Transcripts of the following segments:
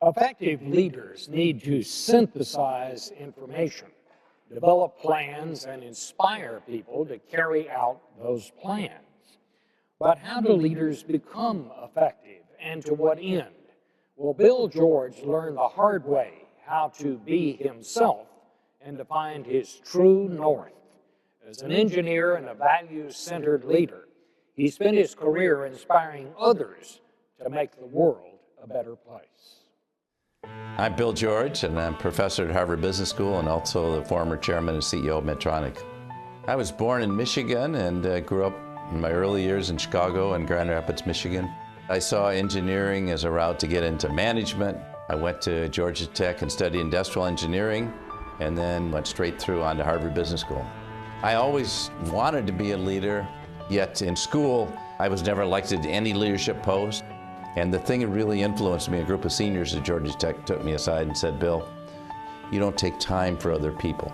Effective leaders need to synthesize information, develop plans, and inspire people to carry out those plans. But how do leaders become effective, and to what end? Well, Bill George learned the hard way how to be himself and to find his true north. As an engineer and a values-centered leader, he spent his career inspiring others to make the world a better place. I'm Bill George, and I'm professor at Harvard Business School and also the former chairman and CEO of Medtronic. I was born in Michigan and grew up in my early years in Chicago and Grand Rapids, Michigan. I saw engineering as a route to get into management. I went to Georgia Tech and studied industrial engineering, and then went straight through onto Harvard Business School. I always wanted to be a leader, yet in school, I was never elected to any leadership post. And the thing that really influenced me, a group of seniors at Georgia Tech took me aside and said, Bill, you don't take time for other people.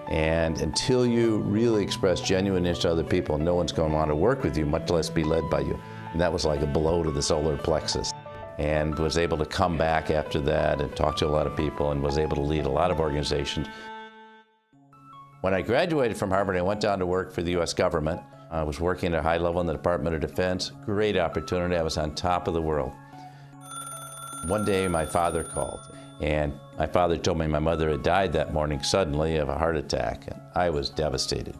And until you really express genuine interest to other people, no one's going to want to work with you, much less be led by you. And that was like a blow to the solar plexus. And was able to come back after that and talk to a lot of people and was able to lead a lot of organizations. When I graduated from Harvard, I went down to work for the U.S. government. I was working at a high level in the Department of Defense. Great opportunity. I was on top of the world. One day my father called, and my father told me my mother had died that morning suddenly of a heart attack, and I was devastated.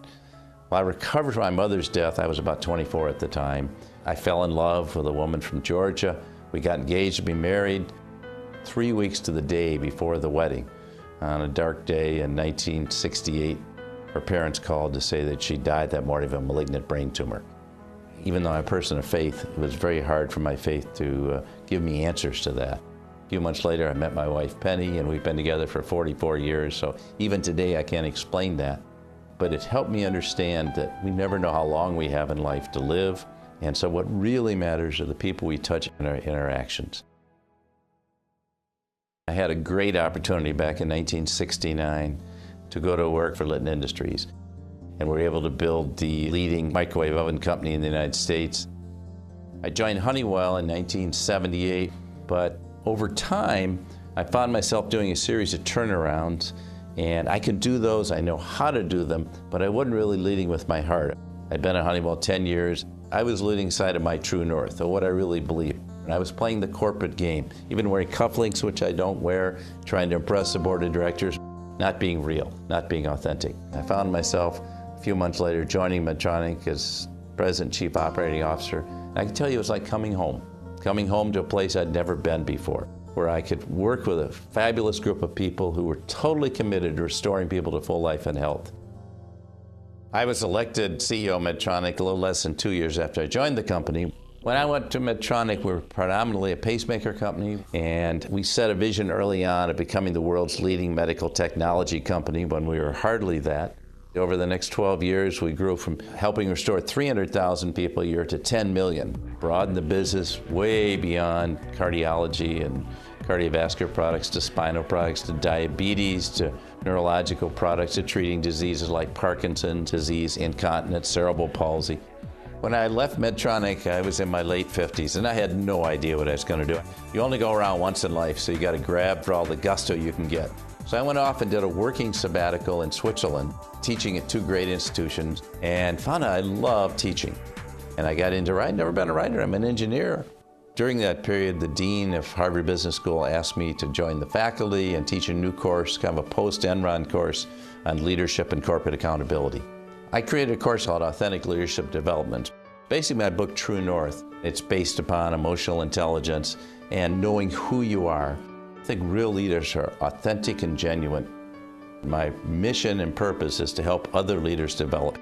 Well, I recovered from my mother's death. I was about 24 at the time. I fell in love with a woman from Georgia. We got engaged to be married 3 weeks to the day before the wedding. On a dark day in 1968, her parents called to say that she died that morning of a malignant brain tumor. Even though I'm a person of faith, it was very hard for my faith to give me answers to that. A few months later, I met my wife, Penny, and we've been together for 44 years, so even today I can't explain that. But it helped me understand that we never know how long we have in life to live, and so what really matters are the people we touch in our interactions. I had a great opportunity back in 1969 to go to work for Litton Industries, and we were able to build the leading microwave oven company in the United States. I joined Honeywell in 1978, but over time, I found myself doing a series of turnarounds, and I can do those, I know how to do them, but I wasn't really leading with my heart. I'd been at Honeywell 10 years. I was leading side of my true north, of what I really believe. And I was playing the corporate game, even wearing cufflinks, which I don't wear, trying to impress the board of directors, not being real, not being authentic. I found myself a few months later joining Medtronic as President Chief Operating Officer. And I can tell you it was like coming home to a place I'd never been before, where I could work with a fabulous group of people who were totally committed to restoring people to full life and health. I was elected CEO of Medtronic a little less than 2 years after I joined the company. When I went to Medtronic, we were predominantly a pacemaker company, and we set a vision early on of becoming the world's leading medical technology company when we were hardly that. Over the next 12 years, we grew from helping restore 300,000 people a year to 10 million, broadened the business way beyond cardiology and cardiovascular products to spinal products to diabetes to neurological products to treating diseases like Parkinson's disease, incontinence, cerebral palsy. When I left Medtronic, I was in my late 50s, and I had no idea what I was going to do. You only go around once in life, so you got to grab for all the gusto you can get. So I went off and did a working sabbatical in Switzerland, teaching at 2 great institutions, and found out I love teaching. And I got into writing. Never been a writer, I'm an engineer. During that period, the dean of Harvard Business School asked me to join the faculty and teach a new course, kind of a post-Enron course on leadership and corporate accountability. I created a course called Authentic Leadership Development. Basically, my book, True North, it's based upon emotional intelligence and knowing who you are. I think real leaders are authentic and genuine. My mission and purpose is to help other leaders develop.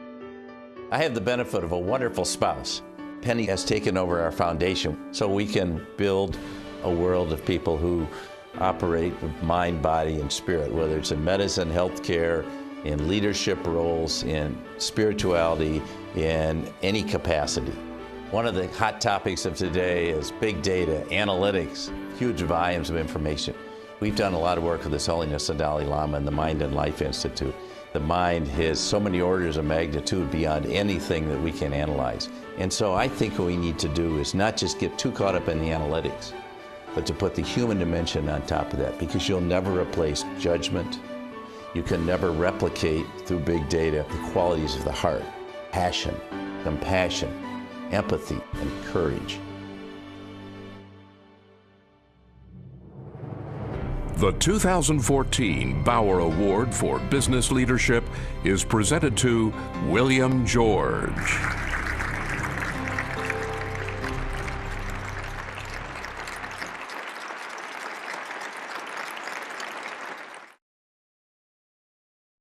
I have the benefit of a wonderful spouse. Penny has taken over our foundation so we can build a world of people who operate with mind, body, and spirit, whether it's in medicine, healthcare, in leadership roles, in spirituality, in any capacity. One of the hot topics of today is big data, analytics, huge volumes of information. We've done a lot of work with His Holiness the Dalai Lama and the Mind and Life Institute. The mind has so many orders of magnitude beyond anything that we can analyze. And so I think what we need to do is not just get too caught up in the analytics, but to put the human dimension on top of that, because you'll never replace judgment. You can never replicate through big data the qualities of the heart: passion, compassion, empathy, and courage. The 2014 Bauer Award for Business Leadership is presented to William George.